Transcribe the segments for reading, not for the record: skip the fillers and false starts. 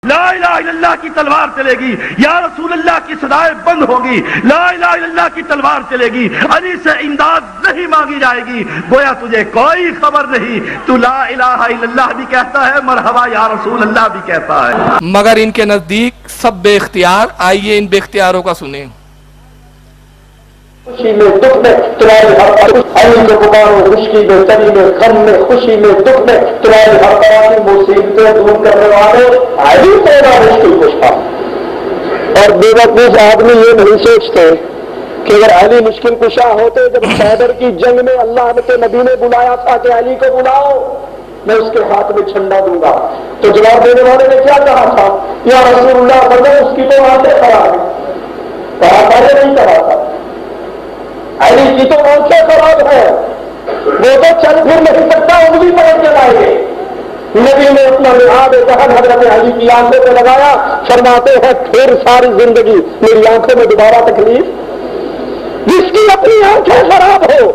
لا الہ الا اللہ کی تلوار چلے گی، یا رسول اللہ کی صدائیں بند ہوگی، لا الہ الا اللہ کی تلوار چلے گی، علی سے امداد نہیں مانگی جائے گی، گویا تجھے کوئی خبر نہیں، تو لا الہ الا اللہ بھی کہتا ہے، مرحبا یا رسول اللہ بھی کہتا ہے، مگر ان کے نزدیک سب بے اختیار۔ آئیے ان بے اختیاروں کا سنیں۔ خوشی میں دکھ میں تمہاری ہر علی کو پکارو، مشکل میں تری میں غم میں خوشی میں دکھ میں تمہاری ہر طرح کی مصیبتیں دور کرنے والے علی تیرا مشکل کشا۔ اور بے وقوف آدمی یہ نہیں سوچتے کہ اگر علی مشکل کشا ہوتے، جب خیبر کی جنگ میں اللہ کے نبی نے بلایا تھا کہ علی کو بلاؤ، میں اس کے ہاتھ میں جھنڈا دوں گا، تو جواب دینے والے نے کیا کہا تھا؟ یا رسول اللہ فرمایا اس کی تو آنکھیں خراب ہیں، کہا تھا یا نہیں کہا تھا؟ علی کی تو آنکھیں خراب ہے، وہ تو چل پھر نہیں سکتا، انگلی پکڑ کے لائے گے۔ نبی نے اپنا لحاظ ذہن حضرت علی کی آنکھوں پہ لگایا، فرماتے ہیں پھر ساری زندگی میری آنکھوں میں دوبارہ تکلیف؟ جس کی اپنی آنکھیں خراب ہو،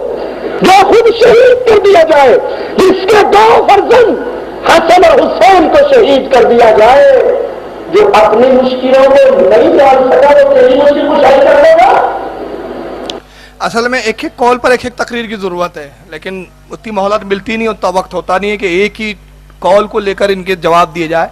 جو خود شہید کر دیا جائے، جس کے دو فرزند حسن اور حسین کو شہید کر دیا جائے، جو اپنی مشکلوں کو نہیں جان سکا وہ تیری مشکل کشائی کر لے گا۔ اصل میں ایک ایک کال پر ایک ایک تقریر کی ضرورت ہے، لیکن اتنی مہلت ملتی نہیں، اتنا وقت ہوتا نہیں ہے کہ ایک ہی کال کو لے کر ان کے جواب دیے جائے۔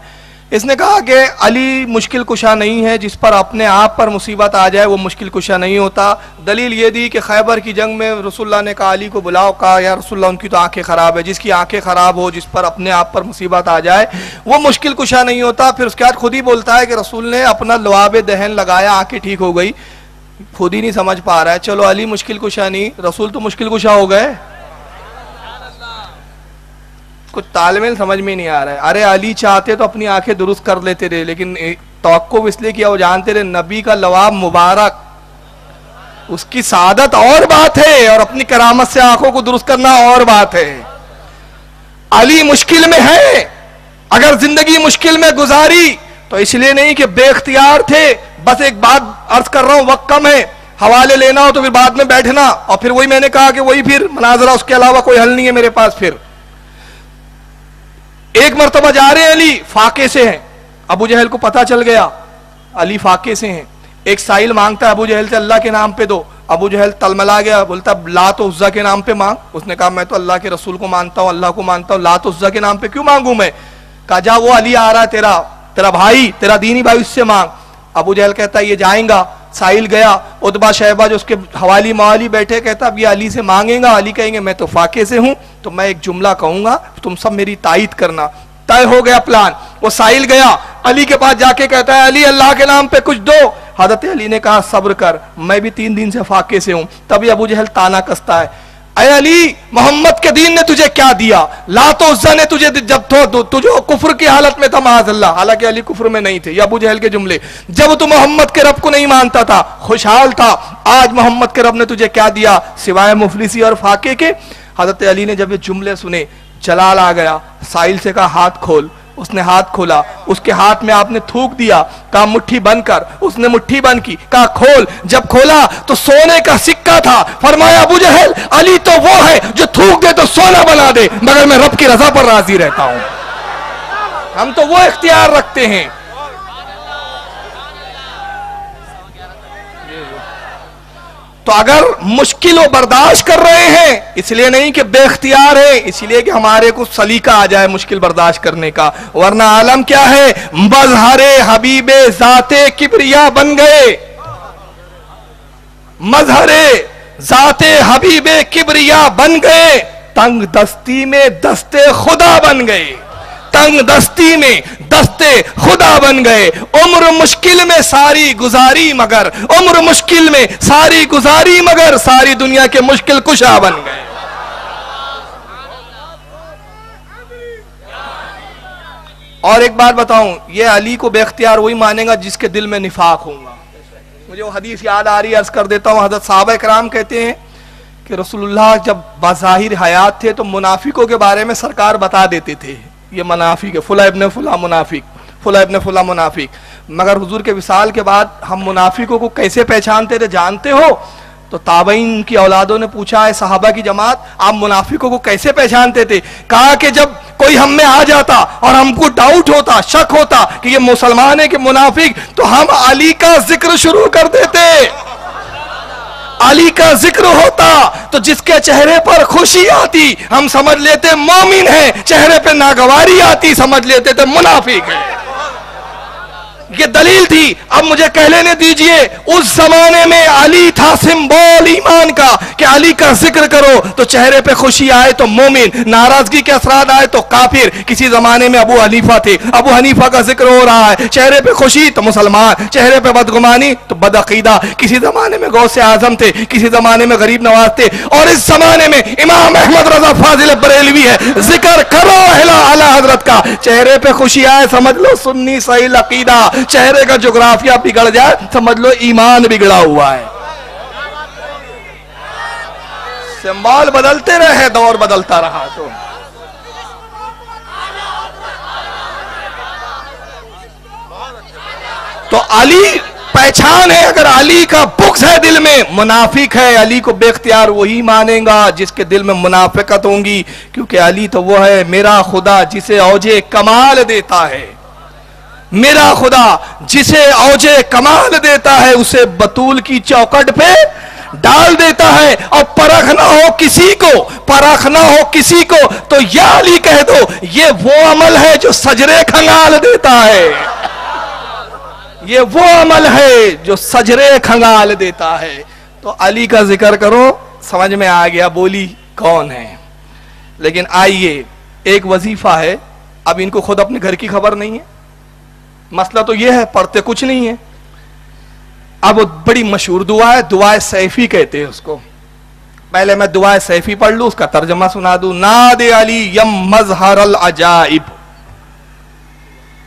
اس نے کہا کہ علی مشکل کشا نہیں ہے، جس پر اپنے آپ پر مصیبت آ جائے وہ مشکل کشا نہیں ہوتا۔ دلیل یہ دی کہ خیبر کی جنگ میں رسول اللہ نے کہا علی کو بلاؤ، کہا یا رسول اللہ ان کی تو آنکھیں خراب ہے، جس کی آنکھیں خراب ہو، جس پر اپنے آپ پر مصیبت آ جائے وہ مشکل کشا نہیں ہوتا۔ پھر اس کے بعد خود ہی بولتا ہے کہ رسول نے اپنا لعاب دہن لگایا، آنکھیں ٹھیک ہو گئی، خود ہی نہیں سمجھ پا رہا ہے۔ چلو علی مشکل کشا نہیں، رسول تو مشکل کشا ہو گئے۔ کچھ تالمیل سمجھ میں نہیں آ رہا ہے۔ ارے علی چاہتے تو اپنی آنکھیں درست کر لیتے رہے، لیکن توقف اس لیے کیا، وہ جانتے رہے نبی کا لعاب مبارک، اس کی سعادت اور بات ہے، اور اپنی کرامت سے آنکھوں کو درست کرنا اور بات ہے۔ علی مشکل میں ہے، اگر زندگی مشکل میں گزاری تو اس لیے نہیں کہ بے اختیار تھے۔ بس ایک بات عرض کر رہا ہوں، وقت کم ہے، حوالے لینا ہو تو پھر بعد میں بیٹھنا، اور پھر وہی میں نے کہا کہ وہی پھر مناظرہ، اس کے علاوہ کوئی حل نہیں ہے میرے پاس۔ پھر ایک مرتبہ جا رہے ہیں، علی فاقے سے ہیں، ابو جہل کو پتہ چل گیا علی فاقے سے ہیں، ایک سائل مانگتا ہے ابو جہل سے اللہ کے نام پہ دو، ابو جہل تلملا گیا، بولتا لات و عزا کے نام پہ مانگ۔ اس نے کہا میں تو اللہ کے رسول کو مانتا ہوں، اللہ کو مانتا ہوں، لات و عزا کے نام پہ کیوں مانگوں میں؟ کہا جا وہ علی آ رہا ہے تیرا بھائی، تیرا دینی بھائی، اس سے مانگ۔ ابو جہل کہتا ہے یہ جائیں گا، سائل گیا، عتبہ شیبہ جو اس کے حوالی موالی بیٹھے، کہتا اب یہ علی سے مانگیں گا، علی کہیں گے میں تو فاقے سے ہوں، تو میں ایک جملہ کہوں گا تم سب میری تائید کرنا۔ طے ہو گیا پلان۔ وہ سائل گیا، علی کے پاس جا کے کہتا ہے علی اللہ کے نام پہ کچھ دو۔ حضرت علی نے کہا صبر کر، میں بھی 3 دن سے فاقے سے ہوں۔ تبھی ابو جہل تانا کستا ہے، اے علی محمد کے دین نے تجھے کیا دیا؟ لات و عزا نے تجھے جب تجھے کفر کی حالت میں تھا معاذ اللہ، حالانکہ علی کفر میں نہیں تھے، یہ ابو جہل کے جملے، جب تو محمد کے رب کو نہیں مانتا تھا، خوشحال تھا، آج محمد کے رب نے تجھے کیا دیا سوائے مفلسی اور فاقے کے؟ حضرت علی نے جب یہ جملے سنے جلال آ گیا، سائل سے کہا ہاتھ کھول۔ اس نے ہاتھ کھولا، اس کے ہاتھ میں آپ نے تھوک دیا، کہا مٹھی بند کر، اس نے مٹھی بند کی، کہا کھول۔ جب کھولا تو سونے کا سکہ تھا۔ فرمایا ابو جہل علی تو وہ ہے جو تھوک دے تو سونا بنا دے، مگر میں رب کی رضا پر راضی رہتا ہوں۔ ہم تو وہ اختیار رکھتے ہیں۔ تو اگر مشکل و برداشت کر رہے ہیں، اس لیے نہیں کہ بے اختیار ہے، اس لیے کہ ہمارے کو سلیقہ آ جائے مشکل برداشت کرنے کا، ورنہ عالم کیا ہے، مظہر حبیب ذات کبریا بن گئے، مظہر ذات حبیب کبریا بن گئے، تنگ دستی میں دست خدا بن گئے، تنگ دستی میں دست خدا بن گئے۔ عمر مشکل میں ساری گزاری مگر، عمر مشکل میں ساری گزاری مگر، ساری دنیا کے مشکل کشا بن گئے۔ اور ایک بات بتاؤں، یہ علی کو بے اختیار وہی مانے گا جس کے دل میں نفاق ہوں گا۔ مجھے وہ حدیث یاد آ رہی ہے، عرض کر دیتا ہوں۔ حضرت صحابہ کرام کہتے ہیں کہ رسول اللہ جب بظاہر حیات تھے تو منافقوں کے بارے میں سرکار بتا دیتے تھے یہ منافق ہے، فلاں ابن فلاں منافق، فلاں ابن فلاں منافق، مگر حضور کے وصال کے بعد ہم منافقوں کو کیسے پہچانتے تھے جانتے ہو؟ تو تو ताबईन की औलादों ने पूछा है सहाबा की जमात, आप मुनाफिकों को कैसे पहचानते थे? कहा कि जब कोई हम में आ जाता और हमको डाउट होता, शक होता कि ये मुसलमान है कि मुनाफिक, तो हम अली का जिक्र शुरू कर देते। अली का जिक्र होता तो जिसके चेहरे पर खुशी आती हम समझ लेते मोमिन है, चेहरे पे नागवारी आती समझ लेते थे मुनाफिक है। ये दलील थी। अब मुझे कह लेने दीजिए, उस जमाने में अली था सिंबल ईमान का कि अली का जिक्र करो तो चेहरे पे खुशी आए तो मोमिन, नाराजगी के असरात आए तो काफिर। किसी जमाने में अबू हनीफा थे, अबू हनीफा का जिक्र हो रहा है, चेहरे पे खुशी तो मुसलमान, चेहरे पे बदगुमानी तो बदअकीदा। किसी जमाने में गौसे आजम थे, किसी जमाने में गरीब नवाज थे, और इस जमाने में इमाम अहमद रजा फाजिल बरेलवी है। जिक्र करो आला हजरत का, चेहरे पे खुशी आए समझ लो सुन्नी सही अकीदा, चेहरे का जोग्राफिया बिगड़ जाए समझ लो ईमान बिगड़ा हुआ है। सिंबल बदलते रहे, दौर बदलता रहा। तो अली पहचान है। अगर अली का बुग़्ज़ है दिल में, मुनाफिक है, अली को बेख्तियार वही मानेगा जिसके दिल में मुनाफिकत होंगी, क्योंकि अली तो वो है मेरा खुदा जिसे औजे कमाल देता है। मेरा खुदा जिसे औजे कमाल देता है उसे बतूल की चौखट पे डाल देता है। और परख ना हो किसी को, परख ना हो किसी को तो या अली कह दो, ये वो अमल है जो सजरे खंगाल देता है। ये वो अमल है जो सजरे खंगाल देता है। तो अली का जिक्र करो, समझ में आ गया बोली कौन है। लेकिन आइए, एक वजीफा है। अब इनको खुद अपने घर की खबर नहीं है। मसला तो यह है, पढ़ते कुछ नहीं है। अब बड़ी मशहूर दुआ है, दुआए सैफी कहते हैं उसको। पहले मैं दुआए सैफी पढ़ लूं, उसका तर्जमा सुना दूं। नादे अली यम मजहरल अजाइब।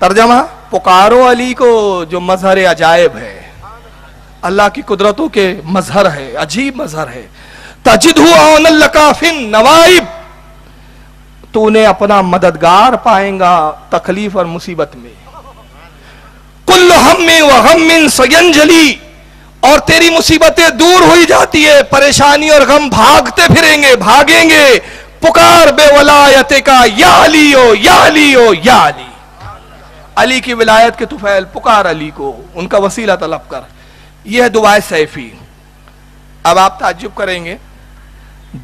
तर्जमा, पुकारो अली को जो मजहर अजाइब है, अल्लाह की कुदरतों के मजहर है, अजीब मजहर है। तजिदहु औनल लकाफिन नवाइब, तूने अपना मददगार पाएगा तकलीफ और मुसीबत में। कुल्लु हम्मिन व गम्मिन सयंजली, और तेरी मुसीबतें दूर हो जाती है, परेशानी और गम भागते फिरेंगे, भागेंगे। पुकार बेवलायते का या अली हो, या अली हो, या अली। अली की विलायत के तुफैल, पुकार अली को, उनका वसीला तलब कर। यह दुआए सैफी। अब आप ताज्जुब करेंगे,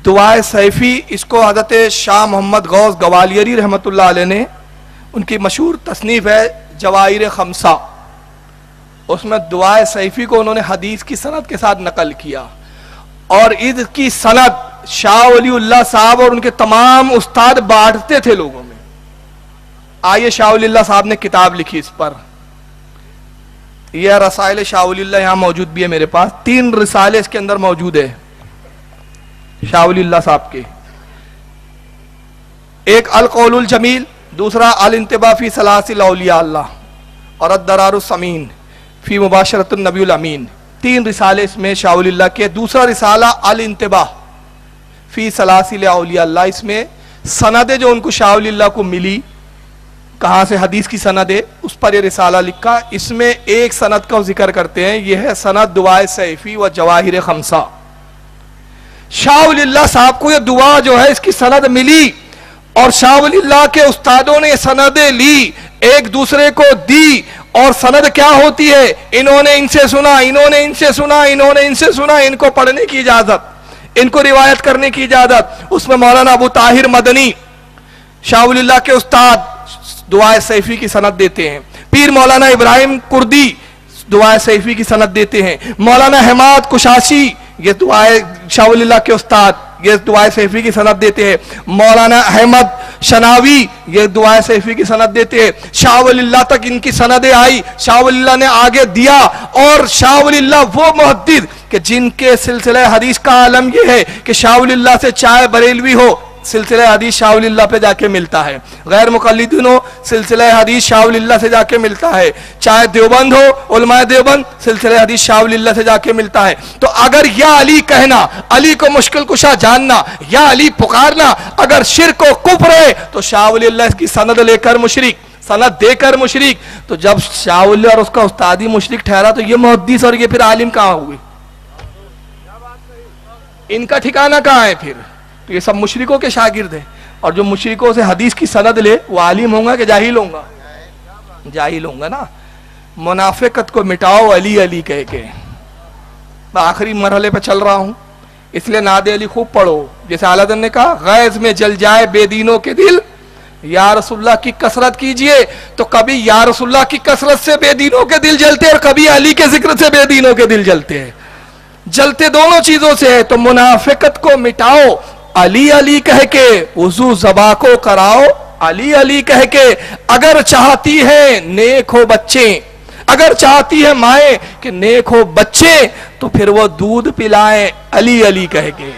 दुआए सैफी इसको हज़रत शाह मोहम्मद गौस गवालियरी रहमतुल्लाह अलैह ने, उनकी मशहूर तसनीफ है जवाहिर खमसा, उसमें दुआए सैफी को उन्होंने हदीस की सनद के साथ नकल किया। और इसकी सनद शाह वलीउल्लाह साहब और उनके तमाम उस्ताद बांटते थे लोगों में। आइए, शाह वलीउल्लाह साहब ने किताब लिखी इस पर। यह रसाइल शाह वलीउल्लाह यहां मौजूद भी है मेरे पास। 3 रिसाले इसके अंदर मौजूद है शाह वलीउल्लाह साहब के। एक अल कौलुल जमील, दूसरा अल इंतिबा फी सलासिल औलिया अल्लाह, और अद-दरारुस समीन फी मुबाशरतुन नबीउल अमीन। 3 रिसाले इसमें शाह वलीउल्लाह के। दूसरा रिसाला अल इंतिबा फी सलासिल औलिया अल्लाह, इसमें सनदे जो उनको शाह वलीउल्लाह को मिली, कहां से हदीस की सनद है, उस पर यह रिसाला लिखा। इसमें एक सनद का जिक्र करते हैं, यह है सनद दुआए सैफी व जवाहिर खमसा। शाह वलीउल्लाह साहब को यह दुआ जो है इसकी सनद मिली, और शाह वलीउल्लाह के उस्तादों ने सनदें ली, एक दूसरे को दी। और सनद क्या होती है, इन्होंने इनसे सुना, इन्होंने इनसे सुना, इन्होंने इनसे सुना, इनको पढ़ने की इजाजत, इनको रिवायत करने की इजाजत। उसमें मौलाना अबू ताहिर मदनी शाह वलीउल्लाह के उस्ताद दुआए सैफी की सनद देते हैं। पीर मौलाना इब्राहिम कुर्दी दुआए सैफी की सनद देते हैं। मौलाना हमाद कुशाशी ये दुआए शाह वलीउल्लाह के उस्ताद, ये दुआए सैफी की सनद देते हैं। मौलाना अहमद शनावी ये दुआए सैफी की सनद देते हैं। शाह वलीउल्लाह तक इनकी सनदें आई, शाह वलीउल्लाह ने आगे दिया। और शाह वलीउल्लाह वो मुहद्दिस कि जिनके सिलसिले हदीस का आलम ये है कि शाह वलीउल्लाह से चाहे बरेलवी हो, सिलसिले हदीस शाह वलीउल्लाह पे जाके मिलता है। गैर मुक़ल्लिदीन हो, सिलसिले हदीस शाह वलीउल्लाह से जाके मिलता है। चाहे देवबंद हो, उलमाए देवबंद, सिलसिले हदीस शाह वलीउल्लाह से जाके मिलता है। तो अगर या अली कहना, अली को मुश्किल कुशा जानना, या अली पुकारना अगर शिर्क व कुफ्र है, तो शाह वलीउल्लाह इसकी सनद लेकर मुशरिक, सनद देकर मुशरिक। तो जब शाह वलीउल्लाह और उसका उस्तादी मुशरिक ठहरा, तो ये मुहद्दिस और ये फिर आलिम कहां हुए? इनका ठिकाना कहाँ है फिर? तो ये सब मुशरिकों के शागिर्द है, और जो मुशरिकों से हदीस की सनद ले वो आलिम होगा कि जाहिल होगा? जाहिल होगा ना। मुनाफिकत को मिटाओ अली अली कह के। मैं आखिरी मरहले पे चल रहा हूं, इसलिए नादे अली खूब पढ़ो। जैसे आलादन ने कहा गैज में जल जाए बेदीनों के दिल, या रसूलुल्लाह की कसरत कीजिए तो कभी या रसूलुल्लाह की कसरत से बेदीनों के दिल जलते और कभी अली के जिक्र से बेदीनों के दिल जलते हैं। जलते दोनों चीजों से है। तो मुनाफिकत को मिटाओ अली अली कह के, वुजू ज़बा को कराओ अली अली कह के। अगर चाहती है नेक हो बच्चे, अगर चाहती है माए कि नेक हो बच्चे, तो फिर वो दूध पिलाए अली अली कह के।